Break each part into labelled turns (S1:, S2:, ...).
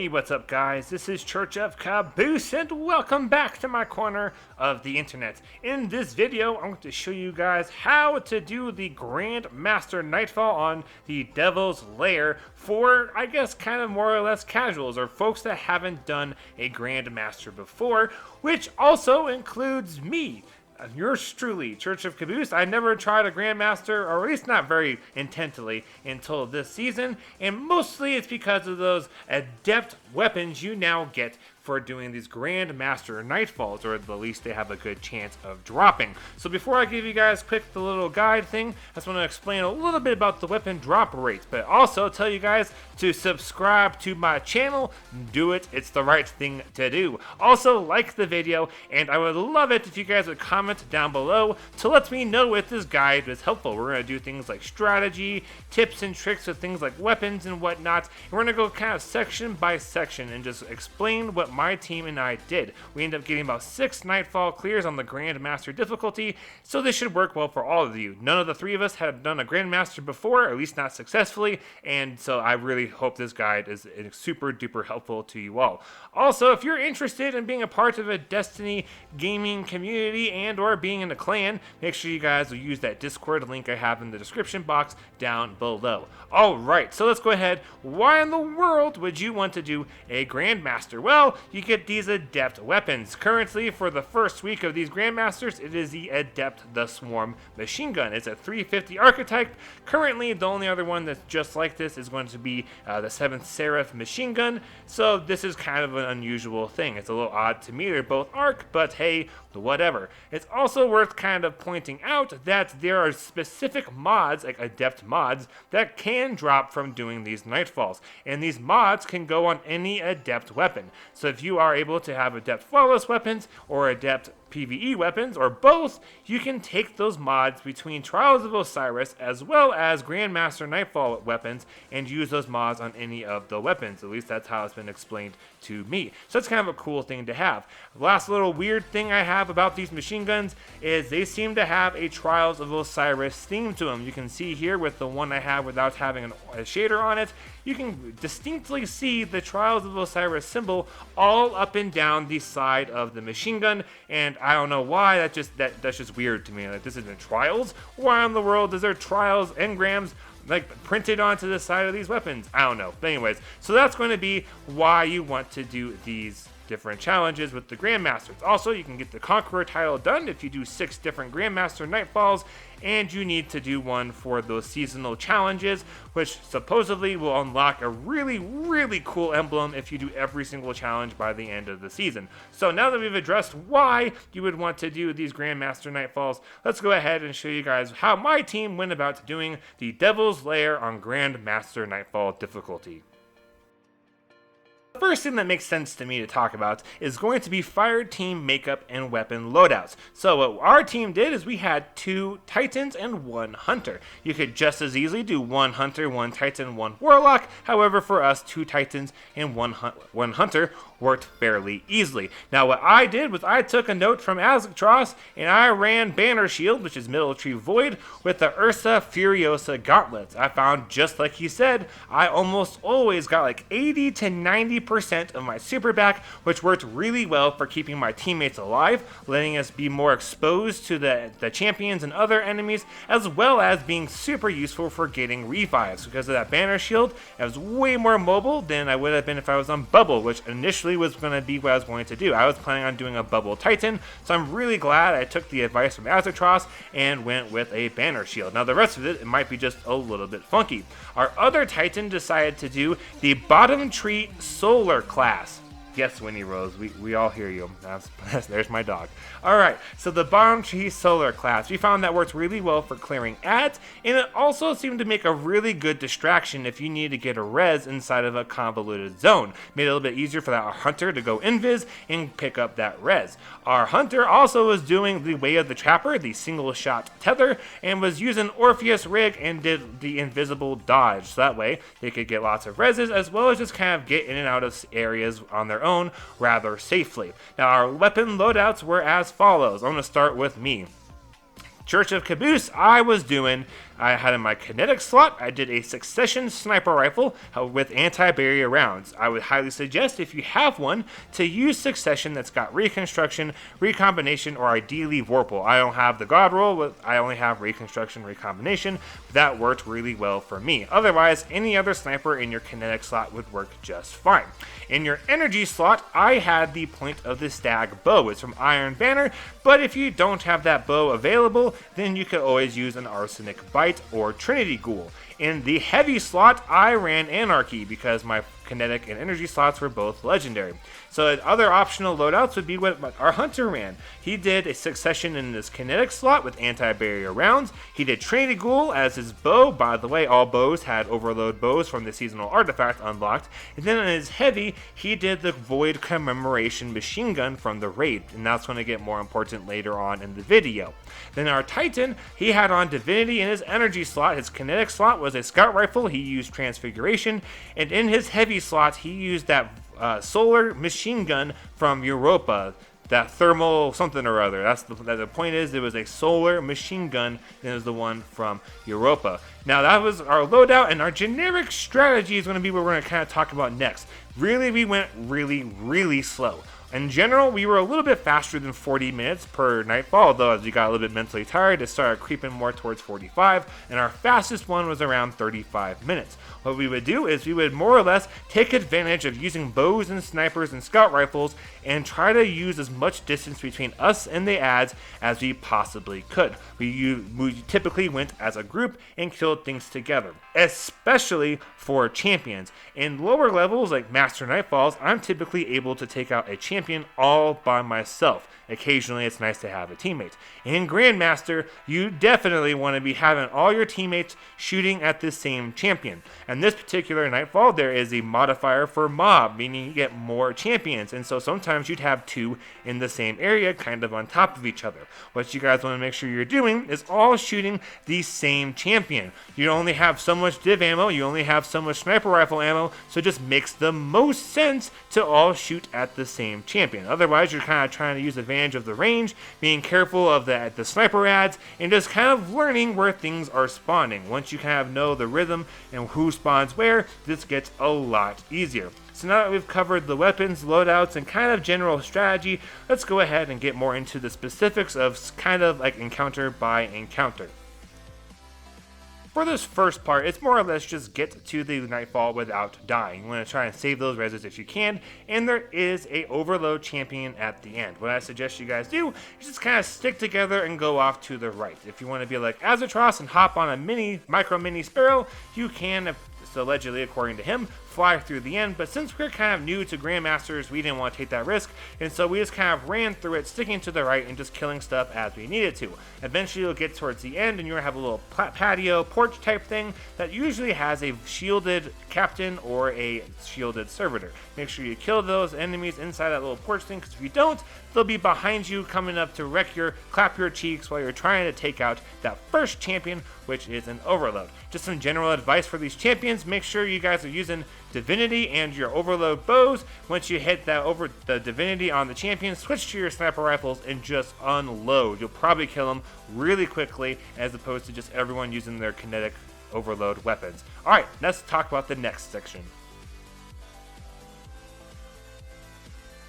S1: Hey, what's up guys? This is Church of Caboose and welcome back to my corner of the internet. In this video, I'm going to show you guys how to do the GrandMaster Nightfall on the Devil's Lair for, I guess, kind of more or less casuals or folks that haven't done a GrandMaster before, which also includes me. Yours truly, Church of Caboose. I never tried a GrandMaster, or at least not very intently, until this season, and mostly it's because of those adept weapons you now get for doing these GrandMaster Nightfalls, or at least they have a good chance of dropping. So before I give you guys quick the little guide thing, I just want to explain a little bit about the weapon drop rates, but also tell you guys to subscribe to my channel. Do it, it's the right thing to do. Also like the video, and I would love it if you guys would comment down below to let me know if this guide was helpful. We're going to do things like strategy, tips and tricks with things like weapons and whatnot, and we're going to go kind of section by section and just explain what my team and I did. We ended up getting about 6 Nightfall clears on the GrandMaster difficulty, so this should work well for all of you. None of the 3 of us had done a GrandMaster before, or at least not successfully, and so I really hope this guide is super duper helpful to you all. Also, if you're interested in being a part of a Destiny gaming community and or being in a clan, make sure you guys will use that Discord link I have in the description box down below. Alright, so let's go ahead. Why in the world would you want to do a GrandMaster? Well, you get these adept weapons. Currently, for the first week of these GrandMasters, it is the Adept the Swarm machine gun. It's a 350 archetype. Currently, the only other one that's just like this is going to be the 7th Seraph machine gun, so this is kind of an unusual thing. It's a little odd to me. They're both arc, but hey, whatever. It's also worth kind of pointing out that there are specific mods, like adept mods, that can drop from doing these Nightfalls, and these mods can go on any adept weapon. So if you are able to have adept flawless weapons or adept PvE weapons, or both, you can take those mods between Trials of Osiris as well as GrandMaster Nightfall weapons and use those mods on any of the weapons. At least that's how it's been explained to me. So that's kind of a cool thing to have. The last little weird thing I have about these machine guns is they seem to have a Trials of Osiris theme to them. You can see here with the one I have without having a shader on it, you can distinctly see the Trials of Osiris symbol all up and down the side of the machine gun, and I don't know why, that's just weird to me. Like, this isn't Trials? Why in the world is there Trials engrams like printed onto the side of these weapons? I don't know. But anyways, so that's going to be why you want to do these different challenges with the GrandMasters. Also, you can get the Conqueror title done if you do 6 different GrandMaster Nightfalls, and you need to do one for those seasonal challenges, which supposedly will unlock a really, really cool emblem if you do every single challenge by the end of the season. So now that we've addressed why you would want to do these GrandMaster Nightfalls, let's go ahead and show you guys how my team went about doing the Devil's Lair on GrandMaster Nightfall difficulty. The first thing that makes sense to me to talk about is going to be fire team makeup and weapon loadouts. So what our team did is we had 2 Titans and 1 Hunter. You could just as easily do 1 Hunter, 1 Titan, 1 Warlock. However, for us, 2 Titans and 1 Hunter worked fairly easily. Now what I did was I took a note from Azatros and I ran Banner Shield, which is Military Void, with the Ursa Furiosa gauntlets. I found, just like he said, I almost always got like 80 to 90% of my super back, which worked really well for keeping my teammates alive, letting us be more exposed to the champions and other enemies, as well as being super useful for getting revives. Because of that Banner Shield, I was way more mobile than I would have been if I was on Bubble, which initially was going to be what I was going to do. I was planning on doing a Bubble Titan, so I'm really glad I took the advice from Azatros and went with a Banner Shield. Now the rest of it might be just a little bit funky. Our other Titan decided to do the Bottom Tree Solar class. Yes, Winnie Rose, we all hear you. There's my dog. Alright, so the Bottom Tree Solar class, we found that works really well for clearing ads, and it also seemed to make a really good distraction if you need to get a res inside of a convoluted zone. Made it a little bit easier for that Hunter to go invis and pick up that res. Our Hunter also was doing the Way of the Trapper, the single shot tether, and was using Orpheus Rig and did the invisible dodge, so that way they could get lots of reses as well as just kind of get in and out of areas on their own rather safely. Now our weapon loadouts were as follows. I'm going to start with me. Church of Caboose, I was doing I had in my kinetic slot, I did a Succession sniper rifle with anti-barrier rounds. I would highly suggest, if you have one, to use Succession that's got Reconstruction, Recombination, or ideally Vorpal. I don't have the God roll, I only have Reconstruction, Recombination. That worked really well for me. Otherwise, any other sniper in your kinetic slot would work just fine. In your energy slot, I had the Point of the Stag bow. It's from Iron Banner, but if you don't have that bow available, then you could always use an Arsenic Bite or Trinity Ghoul. In the heavy slot, I ran Anarchy because my kinetic and energy slots were both legendary. So other optional loadouts would be what our hunter ran. He did a Succession in his kinetic slot with anti-barrier rounds. He did Trinity Ghoul as his bow. By the way, all bows had overload bows from the seasonal artifact unlocked. And then in his heavy, he did the Void Commemoration machine gun from the raid, and that's going to get more important later on in the video. Then our Titan, he had on Divinity in his energy slot. His kinetic slot was a scout rifle. He used Transfiguration, and in his heavy slot, he used that solar machine gun from Europa, that thermal something or other. The point is, it was a solar machine gun, and it was the one from Europa. Now that was our loadout, and our generic strategy is going to be what we're going to kind of talk about next. Really, we went really slow. In general, we were a little bit faster than 40 minutes per nightfall, although as we got a little bit mentally tired, it started creeping more towards 45, and our fastest one was around 35 minutes. What we would do is we would more or less take advantage of using bows and snipers and scout rifles and try to use as much distance between us and the ads as we possibly could. We typically went as a group and killed things together, especially for champions. In lower levels like Master Nightfalls, I'm typically able to take out a champion all by myself. Occasionally, it's nice to have a teammate. In GrandMaster, you definitely want to be having all your teammates shooting at the same champion. And this particular Nightfall, there is a modifier for mob, meaning you get more champions. And so sometimes you'd have two in the same area, kind of on top of each other. What you guys want to make sure you're doing is all shooting the same champion. You only have so much div ammo, you only have so much sniper rifle ammo, so it just makes the most sense to all shoot at the same champion. Otherwise, you're kind of trying to use advantage of the range, being careful of the sniper ads, and just kind of learning where things are spawning. Once you kind of know the rhythm and who spawns where, this gets a lot easier. So now that we've covered the weapons, loadouts, and kind of general strategy, let's go ahead and get more into the specifics of kind of like encounter by encounter. For this first part, it's more or less just get to the Nightfall without dying. You want to try and save those reses if you can, and there is a overload champion at the end. What I suggest you guys do is just kind of stick together and go off to the right. If you want to be like Azatros and hop on a micro-mini Sparrow, you can, allegedly according to him, fly through the end, but since we're kind of new to GrandMasters, we didn't want to take that risk, and so we just kind of ran through it, sticking to the right and just killing stuff as we needed to. Eventually you'll get towards the end and you're going to have a little patio porch type thing that usually has a shielded captain or a shielded servitor. Make sure you kill those enemies inside that little porch thing, because if you don't, they'll be behind you coming up to clap your cheeks while you're trying to take out that first champion, which is an overload. Just some general advice for these champions: make sure you guys are using Divinity and your overload bows. Once you hit the Divinity on the champion, switch to your sniper rifles and just unload. You'll probably kill them really quickly, as opposed to just everyone using their kinetic overload weapons. Alright, let's talk about the next section.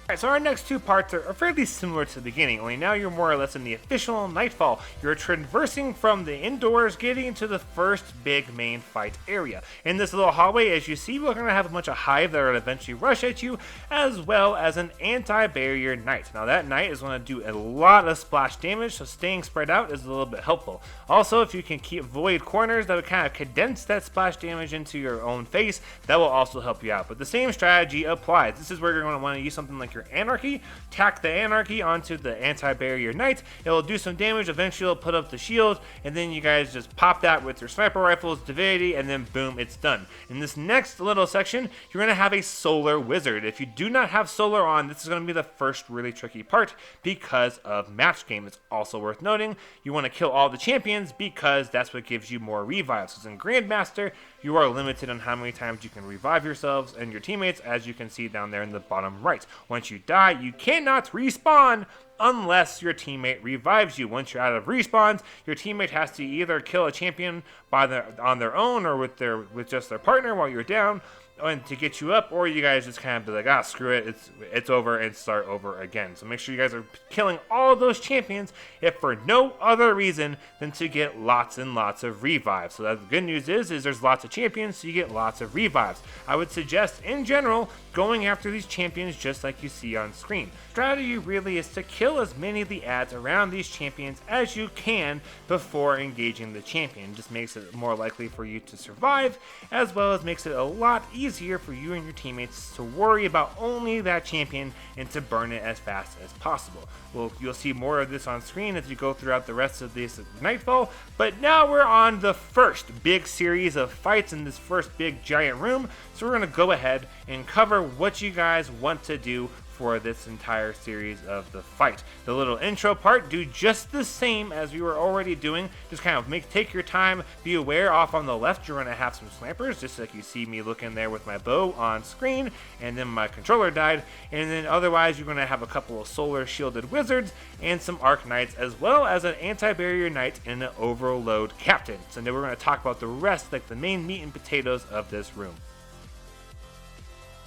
S1: Alright, so our next two parts are fairly similar to the beginning, only now you're more or less in the official Nightfall. You're traversing from the indoors, getting into the first big main fight area. In this little hallway, as you see, we're going to have a bunch of hive that will eventually rush at you, as well as an anti-barrier knight. Now that knight is going to do a lot of splash damage, so staying spread out is a little bit helpful. Also, if you can keep void corners that would kind of condense that splash damage into your own face, that will also help you out. But the same strategy applies. This is where you're going to want to use something like your Anarchy, tack the Anarchy onto the anti-barrier knight. It will do some damage, eventually it'll put up the shield, and then you guys just pop that with your sniper rifles, Divinity, and then boom, it's done. In this next little section, you're going to have a solar wizard. If you do not have solar on, this is going to be the first really tricky part because of match game. It's also worth noting you want to kill all the champions because that's what gives you more revives. Because in GrandMaster, you are limited on how many times you can revive yourselves and your teammates, as you can see down there in the bottom right. Once once you die, you cannot respawn unless your teammate revives you. Once you're out of respawns, your teammate has to either kill a champion on their own or with just their partner while you're down, and to get you up, or you guys just kind of be like, ah, screw it, it's over, and start over again. So make sure you guys are killing all of those champions, if for no other reason than to get lots and lots of revives. So the good news is there's lots of champions, so you get lots of revives. I would suggest, in general, going after these champions just like you see on screen. Strategy really is to kill as many of the ads around these champions as you can before engaging the champion. It just makes it more likely for you to survive, as well as makes it a lot easier for you and your teammates to worry about only that champion and to burn it as fast as possible. Well, you'll see more of this on screen as you go throughout the rest of this Nightfall, but now we're on the first big series of fights in this first big giant room, so we're going to go ahead and cover what you guys want to do for this entire series of the fight. The little intro part, do just the same as we were already doing. Just kind of take your time, be aware off on the left you're going to have some snipers, just like you see me looking there with my bow on screen, and then my controller died, and then otherwise you're going to have a couple of solar shielded wizards and some arc knights, as well as an anti-barrier knight and an overload captain. So now we're going to talk about the rest, like the main meat and potatoes of this room.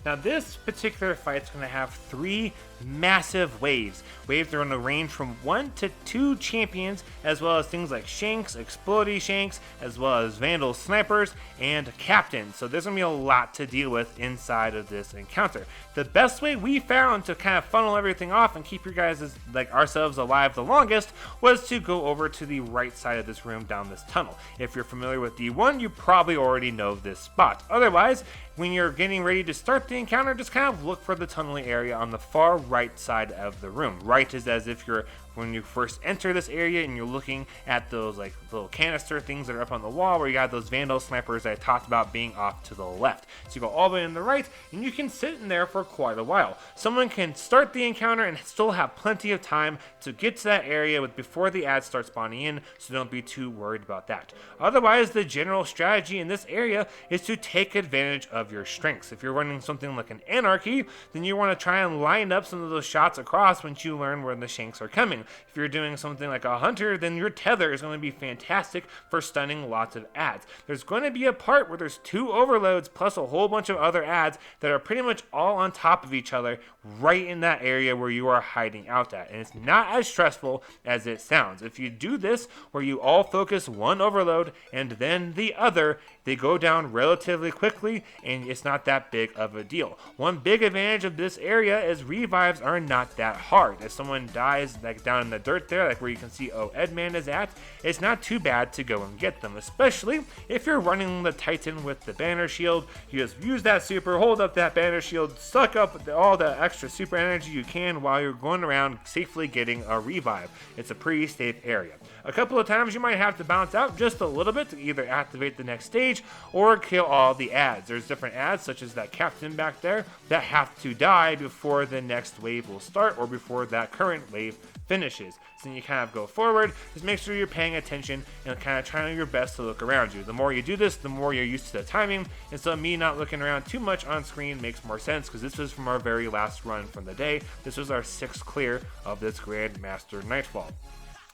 S1: Now this particular fight is going to have 3 massive waves. Waves are going to range from 1 to 2 champions, as well as things like Shanks, Explodey Shanks, as well as Vandal Snipers, and Captains. So there's going to be a lot to deal with inside of this encounter. The best way we found to kind of funnel everything off and keep your guys, like ourselves, alive the longest was to go over to the right side of this room down this tunnel. If you're familiar with D1, you probably already know this spot. Otherwise, when you're getting ready to start the encounter, just kind of look for the tunneling area on the far right side of the room. Right is as if you're when you first enter this area and you're looking at those like little canister things that are up on the wall where you got those Vandal Snipers that I talked about being off to the left. So you go all the way in the right and you can sit in there for quite a while. Someone can start the encounter and still have plenty of time to get to that area before the ads start spawning in, so don't be too worried about that. Otherwise, the general strategy in this area is to take advantage of your strengths. If you're running something like an Anarchy, then you want to try and line up some of those shots across once you learn where the Shanks are coming. If you're doing something like a Hunter, then your Tether is going to be fantastic for stunning lots of ads. There's going to be a part where there's 2 overloads plus a whole bunch of other ads that are pretty much all on top of each other right in that area where you are hiding out at. And it's not as stressful as it sounds. If you do this where you all focus one overload and then the other, they go down relatively quickly and it's not that big of a deal. One big advantage of this area is revives are not that hard. If someone dies like down in the dirt there, like where you can see Edman is at, it's not too bad to go and get them, especially if you're running the Titan with the banner shield. You just use that super, hold up that banner shield, suck up all the extra super energy you can while you're going around safely getting a revive. It's a pretty safe area. A couple of times you might have to bounce out just a little bit to either activate the next stage or kill all the ads. There's different ads, such as that captain back there, that have to die before the next wave will start or before that current wave finishes. So then you kind of go forward, just make sure you're paying attention and kind of trying your best to look around you. The more you do this, the more you're used to the timing, and so me not looking around too much on screen makes more sense because this was from our very last run from the day. This was our 6th clear of this GrandMaster Nightfall.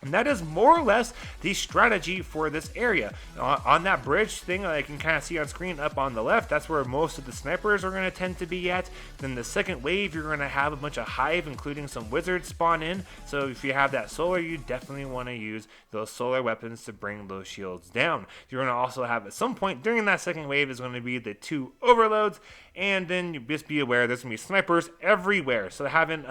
S1: And that is more or less the strategy for this area. On that bridge thing that I can kind of see on screen up on the left, that's where most of the snipers are going to tend to be at. Then the second wave, you're going to have a bunch of hive, including some wizards spawn in. So if you have that solar, you definitely want to use those solar weapons to bring those shields down. You're going to also have at some point during that second wave is going to be the 2 overloads. And then you just be aware there's going to be snipers everywhere. So having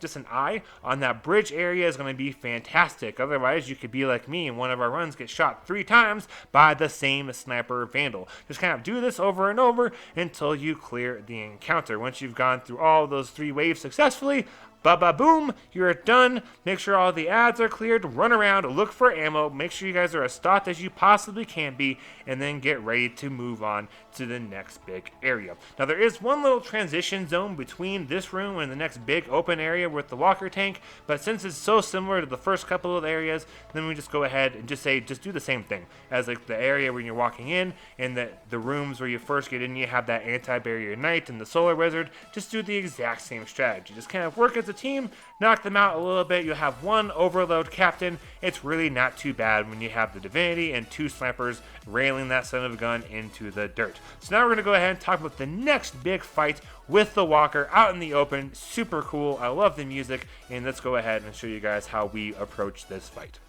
S1: just an eye on that bridge area is going to be fantastic. Otherwise, you could be like me and one of our runs get shot 3 times by the same sniper Vandal. Just kind of do this over and over until you clear the encounter. Once you've gone through all those 3 waves successfully, Ba-ba-boom, you're done. Make sure all the ads are cleared, run around, look for ammo, make sure you guys are as stocked as you possibly can be, and then get ready to move on to the next big area. Now there is one little transition zone between this room and the next big open area with the walker tank, but since it's so similar to the first couple of areas, then we just go ahead and just do the same thing as like the area when you're walking in, and the rooms where you first get in, you have that anti-barrier knight and the solar wizard. Just do the exact same strategy. Just kind of work as a team, knock them out a little bit. You have one overload captain. It's really not too bad when you have the divinity and 2 snipers railing that son of a gun into the dirt. So now we're going to go ahead and talk about the next big fight with the walker out in the open. Super cool. I love the music, and let's go ahead and show you guys how we approach this fight.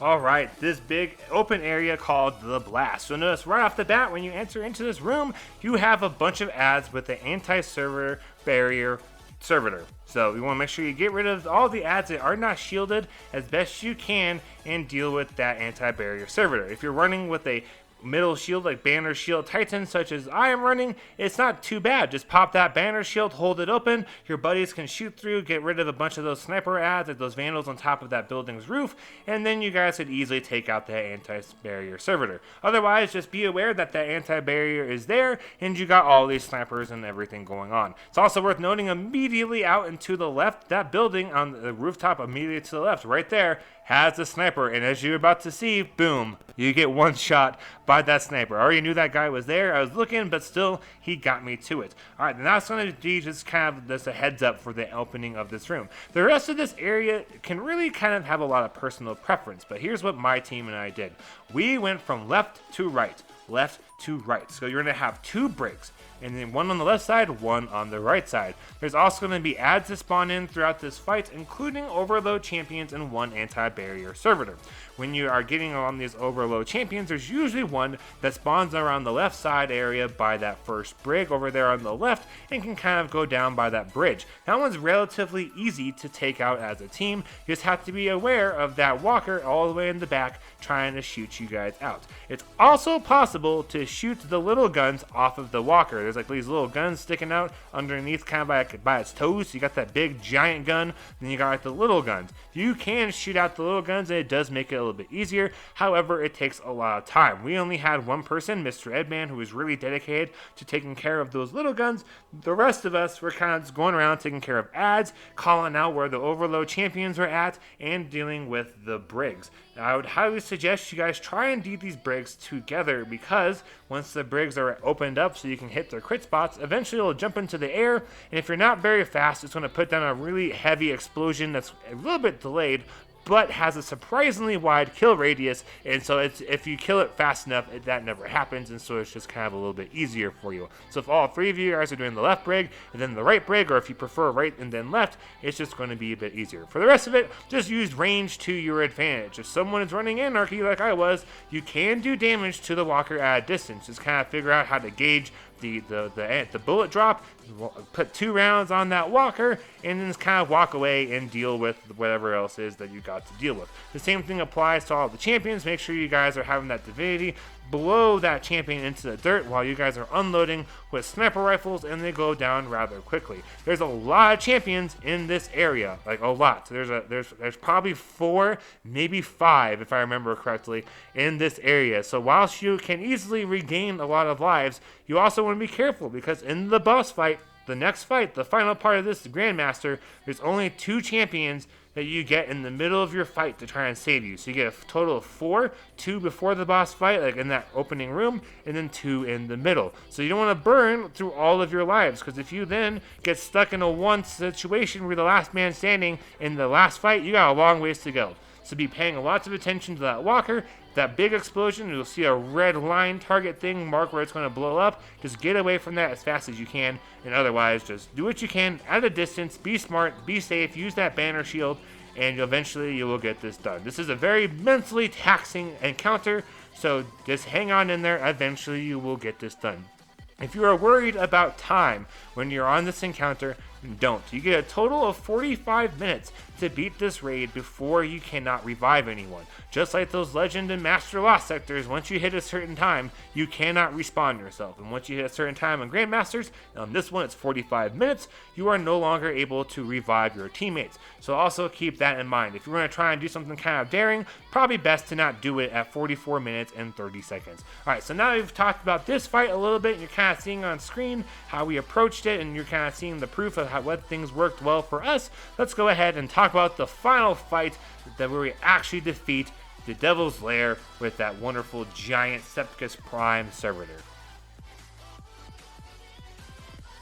S1: Alright, this big open area called the Blast. So notice right off the bat, when you enter into this room, you have a bunch of ads with the anti-server barrier servitor. So you want to make sure you get rid of all the ads that are not shielded as best you can and deal with that anti-barrier servitor. If you're running with a middle shield like banner shield titan such as I am running, it's not too bad. Just pop that banner shield, hold it open, your buddies can shoot through, get rid of a bunch of those sniper ads like those vandals on top of that building's roof, and then you guys could easily take out that anti-barrier servitor. Otherwise, just be aware that that anti-barrier is there and you got all these snipers and everything going on. It's also worth noting immediately out and to the left, that building on the rooftop immediately to the left right there has a sniper, and as you're about to see, boom, you get one shot by that sniper. I already knew that guy was there. I was looking, but still, he got me to it. All right, now it's going to be just kind of just a heads up for the opening of this room. The rest of this area can really kind of have a lot of personal preference, but here's what my team and I did. We went from left to right. Left to right. So you're going to have 2 breaks, and then one on the left side, one on the right side. There's also going to be ads that spawn in throughout this fight, including overload champions and 1 anti-barrier servitor. When you are getting on these overload champions, there's usually one that spawns around the left side area by that first brig over there on the left and can kind of go down by that bridge. That one's relatively easy to take out as a team. You just have to be aware of that walker all the way in the back trying to shoot you guys out. It's also possible to shoot the little guns off of the walker. There's like these little guns sticking out underneath kind of by its toes. So you got that big giant gun, then you got like the little guns. You can shoot out the little guns and it does make it a little bit easier. However, it takes a lot of time. We only had one person, Mr. Edman, who was really dedicated to taking care of those little guns. The rest of us were kind of just going around taking care of ads, calling out where the overload champions were at, and dealing with the brigs. Now, I would highly suggest you guys try and do these brigs together, because once the brigs are opened up so you can hit their crit spots, eventually it'll jump into the air, and if you're not very fast, it's going to put down a really heavy explosion that's a little bit delayed, but has a surprisingly wide kill radius, and so if you kill it fast enough, that never happens, and so it's just kind of a little bit easier for you. So if all 3 of you guys are doing the left brig and then the right brig, or if you prefer right and then left, it's just going to be a bit easier. For the rest of it, just use range to your advantage. If someone is running Anarchy like I was, you can do damage to the walker at a distance. Just kind of figure out how to gauge the bullet drop, put 2 rounds on that walker, and then just kind of walk away and deal with whatever else is that you got to deal with. The same thing applies to all the champions. Make sure you guys are having that divinity blow that champion into the dirt while you guys are unloading with sniper rifles, and they go down rather quickly. There's a lot of champions in this area, like a lot. So there's probably 4, maybe 5 if I remember correctly in this area. So whilst you can easily regain a lot of lives, you also want to be careful, because in the boss fight, the next fight, the final part of this GrandMaster, there's only 2 champions that you get in the middle of your fight to try and save you. So you get a total of 4, 2 before the boss fight, like in that opening room, and then 2 in the middle. So you don't want to burn through all of your lives, because if you then get stuck in a 1 situation where you're the last man standing in the last fight, you got a long ways to go. So be paying lots of attention to that walker. That big explosion, you'll see a red line target thing mark where it's going to blow up. Just get away from that as fast as you can, and otherwise just do what you can at a distance. Be smart, be safe, use that banner shield, and eventually you will get this done. This is a very mentally taxing encounter, so just hang on in there. Eventually you will get this done. If you are worried about time when you're on this encounter, don't. You get a total of 45 minutes to beat this raid before you cannot revive anyone. Just like those Legend and Master Lost sectors, once you hit a certain time, you cannot respawn yourself. And once you hit a certain time on GrandMasters, on this one it's 45 minutes, you are no longer able to revive your teammates. So also keep that in mind. If you're going to try and do something kind of daring, probably best to not do it at 44 minutes and 30 seconds. Alright, so now we've talked about this fight a little bit, and you're kind of seeing on screen how we approached it, and you're kind of seeing the proof of what things worked well for us. Let's go ahead and talk about the final fight where we actually defeat the Devil's Lair with that wonderful giant Septicus Prime servitor.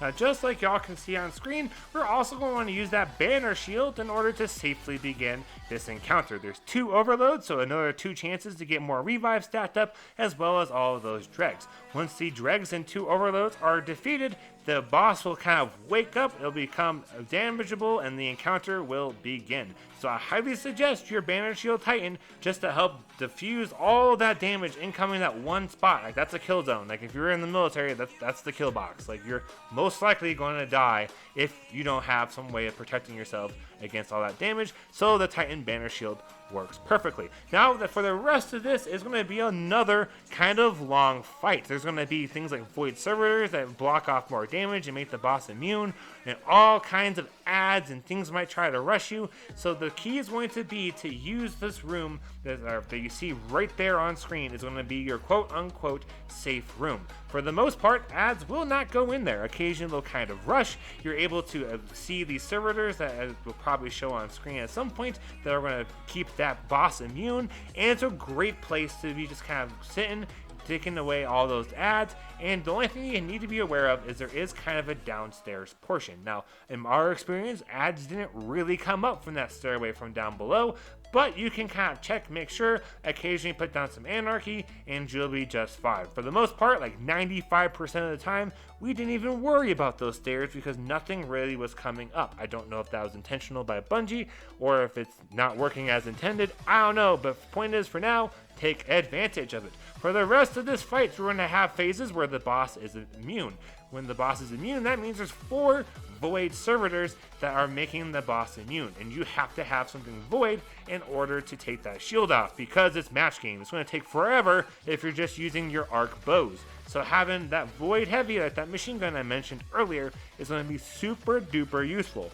S1: Now, just like y'all can see on screen, we're also going to want to use that banner shield in order to safely begin this encounter. There's 2 overloads, so another 2 chances to get more revives stacked up, as well as all of those dregs. Once the dregs and 2 overloads are defeated, the boss will kind of wake up, it'll become damageable, and the encounter will begin. So I highly suggest your Banner Shield Titan just to help diffuse all of that damage incoming that one spot. Like, that's a kill zone. Like, if you're in the military, that's the kill box. Like, you're most likely going to die if you don't have some way of protecting yourself against all that damage. So the Titan Banner Shield works perfectly. Now, for the rest of this is going to be another kind of long fight. There's going to be things like Void Servitors that block off more damage and make the boss immune, and all kinds of ads and things might try to rush you. So the key is going to be to use this room that you see right there on screen is going to be your quote-unquote safe room. For the most part, ads will not go in there. Occasionally they'll kind of rush. You're able to see these servitors that will probably show on screen at some point that are going to keep that boss immune, and it's a great place to be just kind of sitting, taking away all those ads. And the only thing you need to be aware of is there is kind of a downstairs portion. Now, in our experience, ads didn't really come up from that stairway from down below, but you can kind of check, make sure, occasionally put down some anarchy, and you'll be just fine. For the most part, like 95% of the time, we didn't even worry about those stairs because nothing really was coming up. I don't know if that was intentional by Bungie or if it's not working as intended. I don't know, but the point is, for now, take advantage of it. For the rest of this fight, we're going to have phases where the boss is immune. When the boss is immune, that means there's 4 void servitors that are making the boss immune, and you have to have something void in order to take that shield off because it's match game. It's going to take forever if you're just using your arc bows. So having that void heavy, like that machine gun I mentioned earlier, is going to be super duper useful.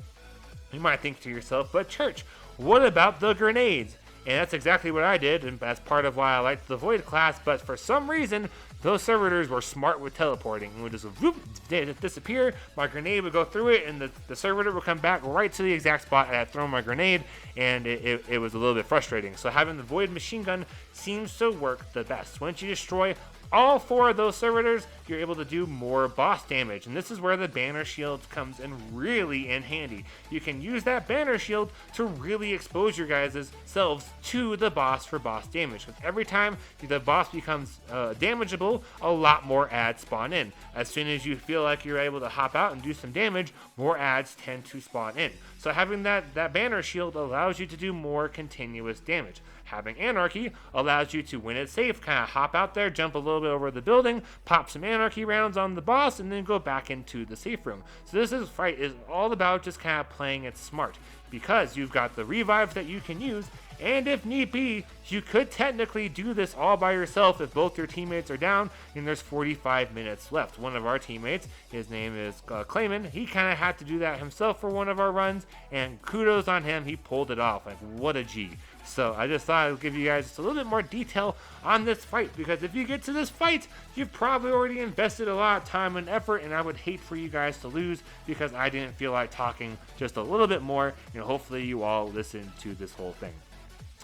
S1: You might think to yourself, but Church, what about the grenades? And that's exactly what I did, and that's part of why I liked the Void class, but for some reason, those servitors were smart with teleporting. It would just whoop, disappear, my grenade would go through it, and the servitor would come back right to the exact spot I had thrown my grenade, and it was a little bit frustrating. So having the Void machine gun seems to work the best. Once you destroy all 4 of those servitors, you're able to do more boss damage, and this is where the banner shield comes in really in handy. You can use that banner shield to really expose your guys' selves to the boss for boss damage, because every time the boss becomes damageable, a lot more ads spawn in. As soon as you feel like you're able to hop out and do some damage, more ads tend to spawn in. So having that banner shield allows you to do more continuous damage. Having anarchy allows you to, when it's safe, kind of hop out there, jump a little bit over the building, pop some anarchy rounds on the boss, and then go back into the safe room. So this fight is all about just kind of playing it smart, because you've got the revives that you can use, and if need be, you could technically do this all by yourself if both your teammates are down and there's 45 minutes left. One of our teammates, his name is Clayman, he kind of had to do that himself for one of our runs, and kudos on him, he pulled it off. Like, what a G. So I just thought I would give you guys just a little bit more detail on this fight, because if you get to this fight, you've probably already invested a lot of time and effort, and I would hate for you guys to lose because I didn't feel like talking just a little bit more. Hopefully you all listen to this whole thing.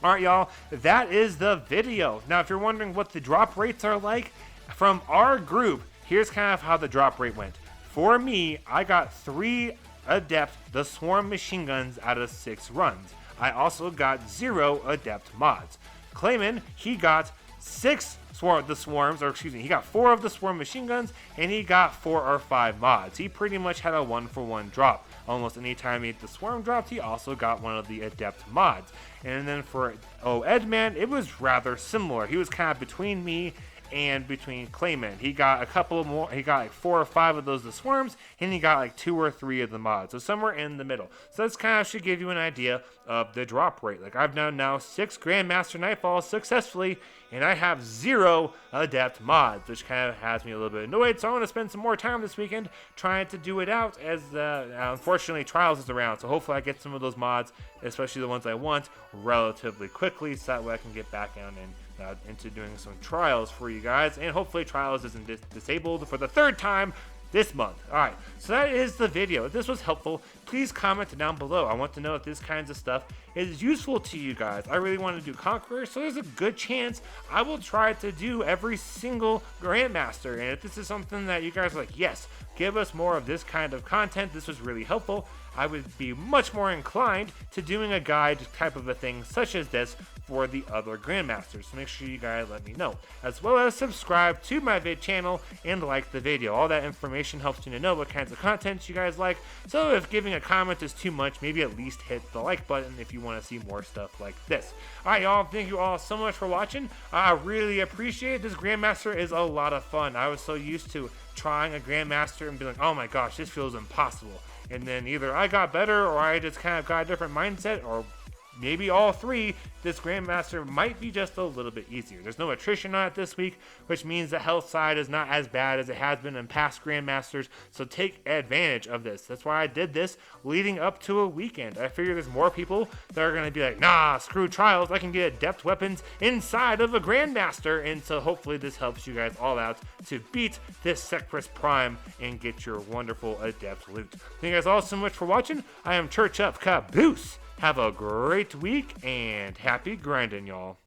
S1: Alright, y'all, that is the video. Now, if you're wondering what the drop rates are like from our group, here's kind of how the drop rate went. For me, I got 3 Adept the Swarm machine guns out of 6 runs. I also got 0 Adept mods. Clayman, he got 6 he got 4 of the Swarm machine guns, and he got 4 or 5 mods. He pretty much had a 1-for-1 drop. Almost any time the Swarm dropped, he also got one of the Adept mods. And then for Edman, it was rather similar. He was kind of between me and between Clayman. He got a couple more, he got like 4 or 5 of those the swarms, and he got like 2 or 3 of the mods, so somewhere in the middle. So this kind of should give you an idea of the drop rate. Like I've done now 6 Grandmaster Nightfalls successfully, and I have 0 adept mods, which kind of has me a little bit annoyed. So I want to spend some more time this weekend trying to do it out, as unfortunately Trials is around. So hopefully I get some of those mods, especially the ones I want, relatively quickly, so that way I can get back down and into doing some Trials for you guys. And hopefully Trials isn't disabled for the 3rd time this month. Alright, so that is the video. If this was helpful, please comment down below. I want to know if this kinds of stuff is useful to you guys. I really want to do Conqueror, so there's a good chance I will try to do every single Grandmaster. And if this is something that you guys are like, yes, give us more of this kind of content, this was really helpful, I would be much more inclined to doing a guide type of a thing such as this for the other Grandmasters. So make sure you guys let me know, as well as subscribe to my vid channel and like the video. All that information helps you to know what kinds of content you guys like. So if giving a comment is too much, maybe at least hit the like button if you want to see more stuff like this. Alright y'all, thank you all so much for watching. I really appreciate it. This Grandmaster is a lot of fun. I was so used to trying a Grandmaster and being like, oh my gosh, this feels impossible. And then either I got better, or I just kind of got a different mindset, or maybe all 3, this Grandmaster might be just a little bit easier. There's no attrition on it this week, which means the health side is not as bad as it has been in past Grandmasters, so take advantage of this. That's why I did this leading up to a weekend. I figure there's more people that are going to be like, nah, screw Trials, I can get adept weapons inside of a Grandmaster, and so hopefully this helps you guys all out to beat this Secpress Prime and get your wonderful adept loot. Thank you guys all so much for watching. I am Church Up Caboose. Have a great week, and happy grinding, y'all.